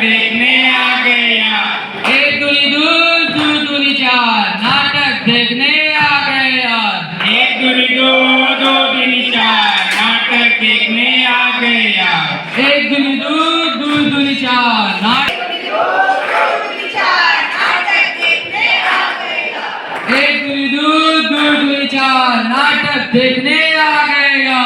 देखने आ गया। एक दूनी दो, दो दूनी चार, नाटक देखने आ गया। एक दूनी दो, दो दूनी चार, नाटक देखने आ गया। एक दूनी दो, दो दूनी चार, नाटक एक दूनी दो, दो दूनी चार, नाटक देखने आ गया।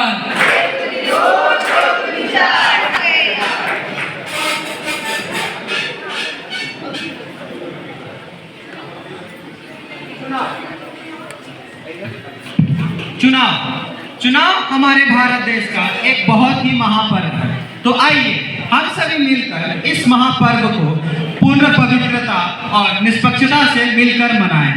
चुनाव हमारे भारत देश का एक बहुत ही महापर्व है। तो आइए हम सभी मिलकर इस महापर्व को पूर्ण पवित्रता और निष्पक्षता से मिलकर मनाएं।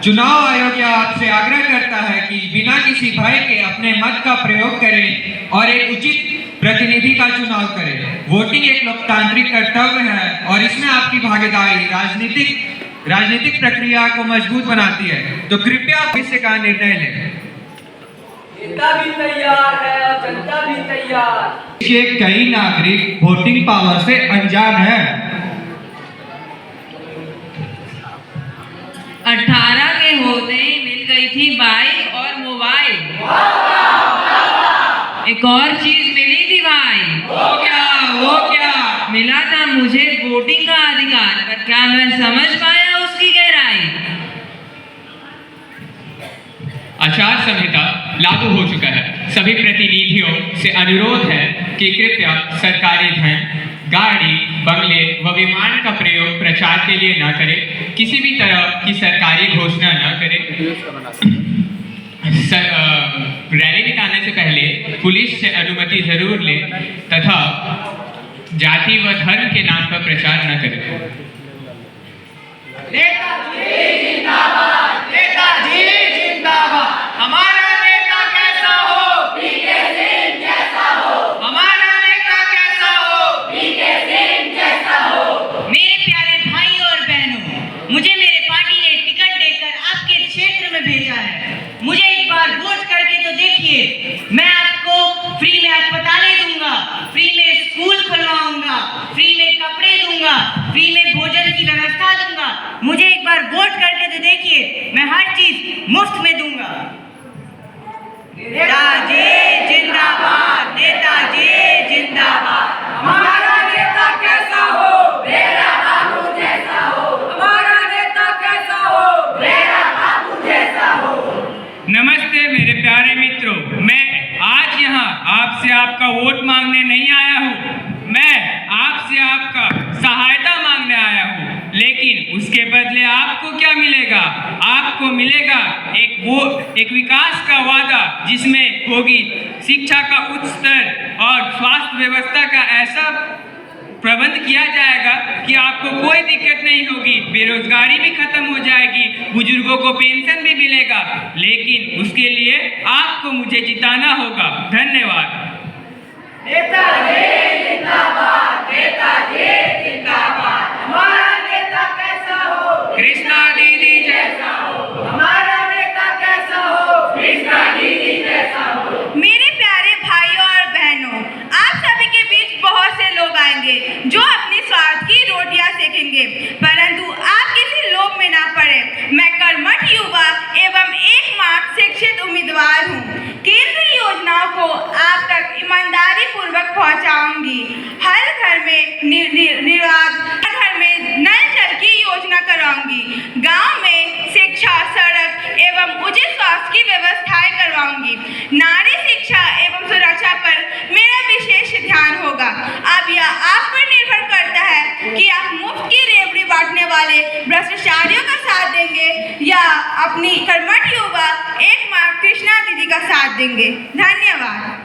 चुनाव आयोग आपसे आग्रह करता है कि बिना किसी भय के अपने मत का प्रयोग करें और एक उचित प्रतिनिधि का चुनाव करें। वोटिंग एक लोकतांत्रिक कर्तव्य है और इसमें आपकी भागीदारी राजनीतिक प्रक्रिया को मजबूत बनाती है। तो कृपया भविष्य का निर्णय लें। नेता भी तैयार है और जनता भी तैयार। ये कई नागरिक वोटिंग पावर से अनजान है। 18 के होते ही मिल गई थी बाइक और मोबाइल। एक और चीज मिली थी भाई। वो क्या मिला था मुझे वोटिंग का अधिकार, पर क्या मैं समझ पाया उसकी गहराई। आचार संहिता लागू हो चुका है। सभी प्रतिनिधियों से अनुरोध है कि कृपया सरकारी धन, गाड़ी, बंगले व विमान का प्रयोग प्रचार के लिए न करें। किसी भी तरह की सरकारी घोषणा न करें। रैली निकालने से पहले पुलिस से अनुमति जरूर लें तथा जाति व धर्म के नाम पर प्रचार न करें। नेताजी जिंदाबाद, नेताजी जिंदाबाद। हमारा नेता कैसा हो? पीके सिंह जैसा हो। हमारा नेता कैसा हो? पीके सिंह जैसा हो। मेरे प्यारे भाई और बहनों, मुझे मेरे पार्टी ने टिकट देकर आपके क्षेत्र में भेजा है। मुझे एक बार वोट करके तो देखिए। मैं आपको फ्री में अस्पतालें दूंगा, फ्री में स्कूल खुलवाऊंगा, फ्री में कपड़े दूंगा, फ्री में भोजन की व्यवस्था दूंगा। मुझे एक बार वोट करके तो देखिए, मैं हर चीज मुफ्त में दूंगा। नेताजी जिंदाबाद, नेताजी जिंदाबाद। हमारा नेता कैसा हो? मेरा बाबू जैसा हो। हमारा नेता कैसा हो? मेरा बाबू जैसा हो। नमस्ते मेरे प्यारे मित्रों, मैं आज यहाँ आपसे आपका वोट मांगने नहीं आया हूँ। मैं आपसे आपका सहायता मांगने आया हूँ। लेकिन उसके बदले आपको क्या मिलेगा? आपको मिलेगा एक विकास का वादा, जिसमें होगी शिक्षा का उच्च स्तर और स्वास्थ्य व्यवस्था का ऐसा प्रबंध किया जाएगा कि आपको कोई दिक्कत नहीं होगी। बेरोजगारी भी खत्म हो जाएगी, बुजुर्गों को पेंशन भी मिलेगा। लेकिन उसके लिए आपको मुझे जिताना होगा। धन्यवाद। नेताजी जिंदाबाद, नेताजी जिंदाबाद। हमारा नेता कैसा हो? कृष्णा दीदी जैसा हो। हमारा नेता कैसा हो? कृष्णा दीदी जैसा हो। मेरे प्यारे भाइयों और बहनों, आप सभी के बीच बहुत से लोग आएंगे जो अपने स्वार्थ की रोटियां सेकेंगे, परंतु आप किसी लोभ में ना पड़े। मैं कर्मठ युवा एवं एकमात्र शिक्षित उम्मीदवार हूँ। केंद्रीय योजनाओं को आप तक ईमानदारी पूर्वक पहुँचाऊंगी। हर घर में घर में नल जल की योजना कराऊंगी। गांव में शिक्षा, सड़क एवं उचित स्वास्थ्य की व्यवस्थाएं करवाऊंगी। नारी शिक्षा एवं सुरक्षा पर मेरा विशेष ध्यान होगा। अब यह आप पर निर्भर करता है कि आप मुफ्त की रेवड़ी बांटने वाले भ्रष्टाचारियों का साथ देंगे या अपनी कर्मठ युवा एकमात्र कृष्णा दीदी का साथ देंगे। धन्यवाद।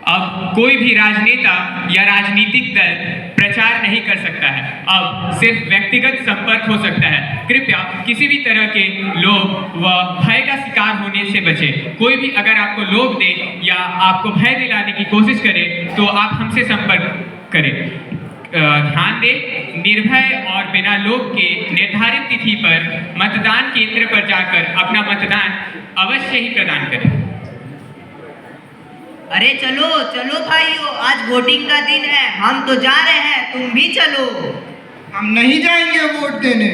अब कोई भी राजनेता या राजनीतिक दल प्रचार नहीं कर सकता है। अब सिर्फ व्यक्तिगत संपर्क हो सकता है। कृपया किसी भी तरह के लोभ व भय का शिकार होने से बचें। कोई भी अगर आपको लोभ दे या आपको भय दिलाने की कोशिश करे तो आप हमसे संपर्क करें। ध्यान दें, निर्भय और बिना लोभ के निर्धारित तिथि पर मतदान केंद्र पर जाकर अपना मतदान अवश्य ही प्रदान करें। अरे चलो चलो भाइयों, आज वोटिंग का दिन है, हम तो जा रहे हैं, तुम भी चलो। हम नहीं जाएंगे वोट देने।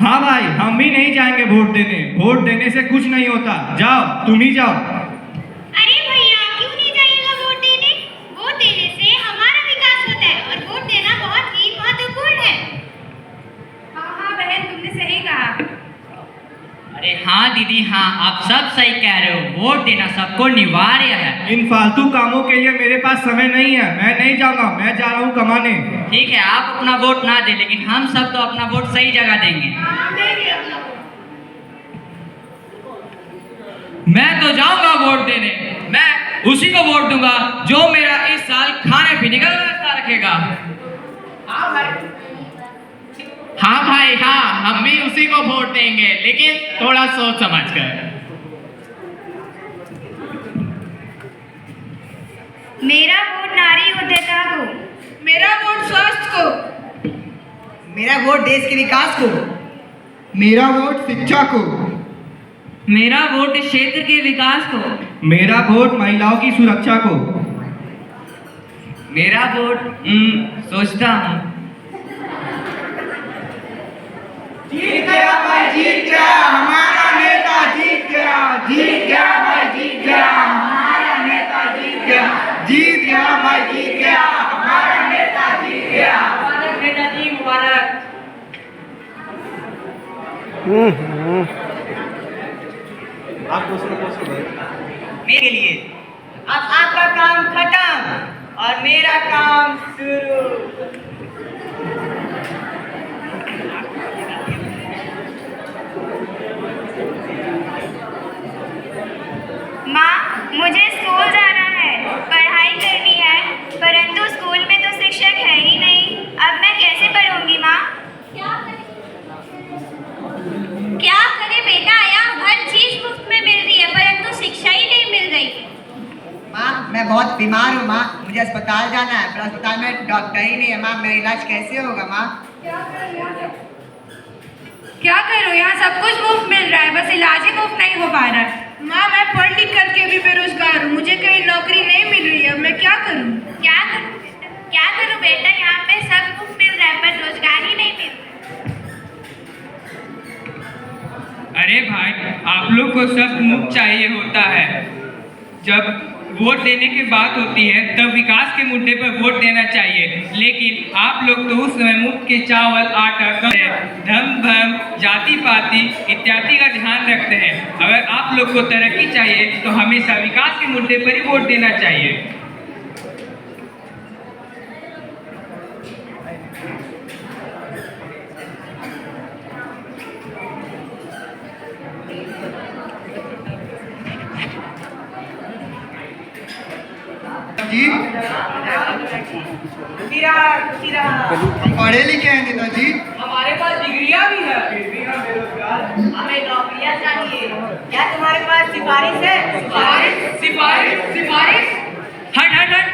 हाँ भाई, हम भी नहीं जाएंगे वोट देने। वोट देने से कुछ नहीं होता, जाओ तुम ही जाओ। अरे भैया, क्यों नहीं जाइएगा वोट देने? वोट देने से हमारा विकास होता है और वोट देना बहुत ही महत्वपूर्ण है। हाँ हाँ बहन, तुमने सही कहा। अरे हाँ दीदी, हाँ आप सब सही कह रहे हो, वोट देना सबको अनिवार्य है। इन फालतू कामों के लिए मेरे पास समय नहीं है, मैं नहीं जाऊंगा, मैं जा रहा हूँ कमाने। ठीक है, आप अपना वोट ना दे, लेकिन हम सब तो अपना वोट सही जगह देंगे। मैं तो जाऊंगा वोट देने। मैं उसी को वोट दूंगा जो मेरा इस साल खाने पीने का व्यवस्था रखेगा। हाँ भाई हाँ, हम भी उसी को वोट देंगे, लेकिन थोड़ा सोच समझ कर। मेरा वोट नारी उद्यमिता को। मेरा वोट स्वास्थ्य को। मेरा वोट देश के विकास को। मेरा वोट शिक्षा को। मेरा वोट इस क्षेत्र के विकास को। मेरा वोट महिलाओं की सुरक्षा को। मेरा वोट सोचता हूँ। जीत गया भाई, जीत गया हमारा नेता, जीत गया, जीत गया भाई, जीत गया हमारा नेता, जीत गया, जीत गया भाई, जीत गया हमारा नेता, जीत गया। मुबारक नेताजी, मुबारक। मेरे लिए अब आपका काम खत्म और मेरा काम शुरू। माँ, मुझे स्कूल जाना है, पढ़ाई करनी है, परंतु स्कूल में तो शिक्षक है ही नहीं। अब मैं कैसे पढ़ूंगी माँ? क्या करे बेटा, यहाँ हर चीज मुफ्त में मिल रही है, परंतु शिक्षा ही नहीं मिल रही। माँ, मैं बहुत बीमार हूँ माँ, मुझे अस्पताल जाना है, पर अस्पताल में डॉक्टर ही नहीं है माँ, मेरा इलाज कैसे होगा माँ? क्या करूँ, यहाँ सब कुछ मुफ्त मिल रहा है, बस इलाज ही मुफ्त नहीं हो पा रहा है। माँ, मैं पढ़ लिख करके भी बेरोजगार हूँ, मुझे कहीं नौकरी नहीं मिल रही है, मैं क्या करूँ? क्या करूँ बेटा, यहाँ पे सब मुफ्त मिल रहा है पर रोजगार ही नहीं मिल रहा। अरे भाई, आप लोग को सब मुफ्त चाहिए होता है। जब वोट देने की बात होती है तब विकास के मुद्दे पर वोट देना चाहिए, लेकिन आप लोग तो उस समय मुफ्त के चावल, आटा, धर्म भम, जाति पाति इत्यादि का ध्यान रखते हैं। अगर आप लोग को तरक्की चाहिए तो हमेशा विकास के मुद्दे पर ही वोट देना चाहिए। जी, हम पढ़े लिखे हैं नेताजी। हमारे पास डिग्रियां भी है। हमें नौकरियाँ चाहिए। क्या तुम्हारे पास सिफारिश है? सिफारिश। हट हट हट,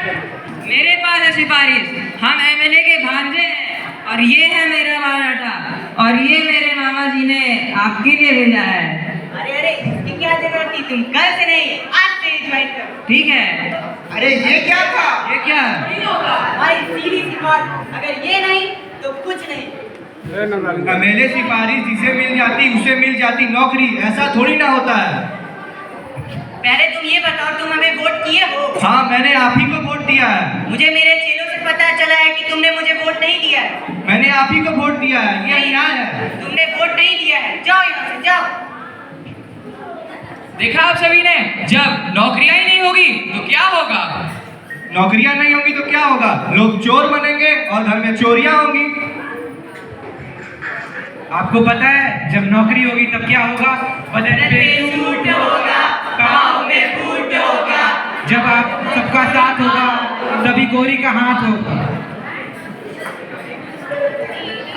मेरे पास है सिफारिश। हम एमएलए के भांजे हैं और ये है मेरा बायोडाटा और ये मेरे मामा जी ने आपके लिए भेजा है। अरे इसकी क्या जरूरत थी, तुम कल से नहीं आज से ज्वाइन करो। ठीक है। अरे ये क्या था? ये क्या? भाई सीधी सी बात, अगर ये नहीं तो कुछ नहीं। एमएलए सिफारिश जिसे मिल जाती उसे मिल जाती नौकरी, ऐसा थोड़ी ना होता है। पहले तुम ये बताओ, तुम हमें वोट किए हो? हाँ, मैंने आप ही को वोट दिया है। मुझे मेरे चेलों से पता चला है कि तुमने मुझे वोट नहीं दिया है। मैंने आप ही को वोट दिया है, ये अन्याय है। तुमने वोट नहीं दिया है, जाओ यहाँ से जाओ। देखा आप सभी ने, जब नौकरियां ही नहीं होगी तो क्या होगा? नौकरियां नहीं होंगी तो क्या होगा? लोग चोर बनेंगे और घर में चोरियां होंगी। आपको पता है जब नौकरी होगी तब क्या होगा? बजट पे छूट होगा, गाँव में फूट होगा। जब आप सबका साथ होगा तभी गोरी का हाथ होगा।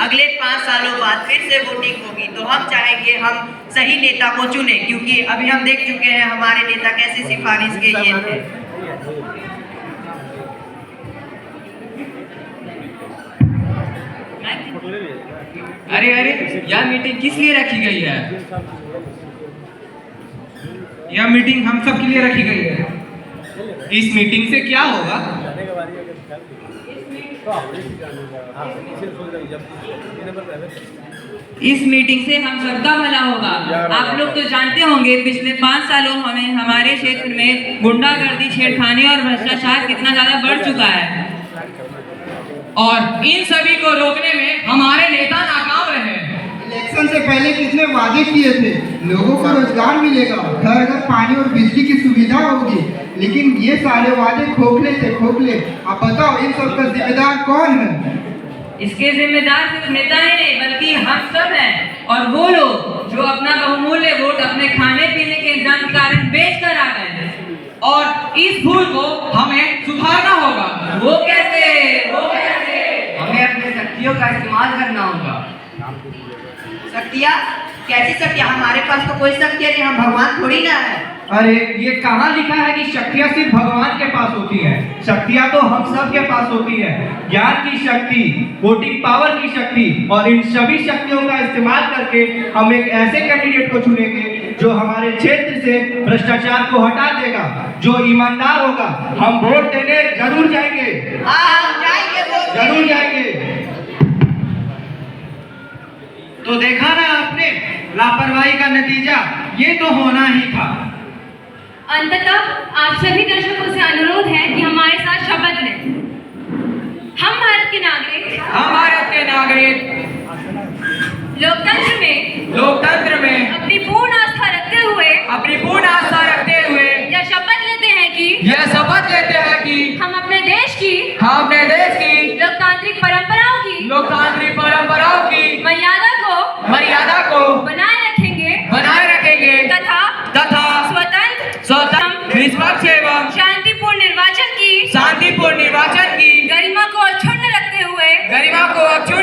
अगले 5 सालों बाद फिर से वोटिंग होगी तो हम चाहेंगे हम सही नेता को चुने, क्योंकि अभी हम देख चुके हैं हमारे नेता कैसे सिफारिश के ये थे। अरे अरे, यह मीटिंग किस लिए रखी गई है? यह मीटिंग हम सब के लिए रखी गई है। इस मीटिंग से क्या होगा? इस मीटिंग से हम सबका भला होगा। आप लोग तो जानते होंगे पिछले 5 सालों में हमारे क्षेत्र में गुंडागर्दी, छेड़खानी और भ्रष्टाचार कितना ज्यादा बढ़ चुका है, और इन सभी को रोकने में हमारे नेता नाकाम रहे। इलेक्शन से पहले कितने वादे किए थे, लोगों को रोजगार मिलेगा, घर घर पानी और बिजली की सुविधा होगी, लेकिन ये सारे वादे खोखले थे, खोखले। आप बताओ इन सब का जिम्मेदार कौन है? इसके जिम्मेदार सिर्फ नेता ही नहीं बल्कि हम सब हैं, और वो लोग जो अपना बहुमूल्य वोट अपने खाने पीने के इंतजाम के कारण बेच कर आ गए, और इस भूल को हमें सुधारना होगा। वो कैसे? हमें अपनी शक्तियों का इस्तेमाल करना होगा। शक्तियाँ? कैसी शक्तियाँ? हमारे पास तो कोई शक्तियाँ नहीं, हम भगवान थोड़ी ना है। अरे ये कहाँ लिखा है कि शक्तियाँ सिर्फ भगवान के पास होती है? शक्तियाँ तो हम सब के पास होती है। ज्ञान की शक्ति, वोटिंग पावर की शक्ति, और इन सभी शक्तियों का इस्तेमाल करके हम एक ऐसे कैंडिडेट को चुनेंगे जो हमारे क्षेत्र से भ्रष्टाचार को हटा देगा, जो ईमानदार होगा। हम वोट देने जरूर जाएंगे, हम जाएंगे, वोट जरूर जाएंगे। तो देखा ना आपने, लापरवाही का नतीजा ये तो होना ही था। अंततः आप सभी दर्शकों से अनुरोध है कि हमारे साथ शपथ लें। हम भारत के नागरिक लोकतंत्र में अपनी पूर्ण आस्था रखते हुए यह शपथ लेते हैं कि हम अपने देश की लोकतांत्रिक परंपराओं की मर्यादा को बनाए रखेंगे तथा स्वतंत्र निष्पक्ष एवं शांतिपूर्ण निर्वाचन की गरिमा को अक्षुण्ण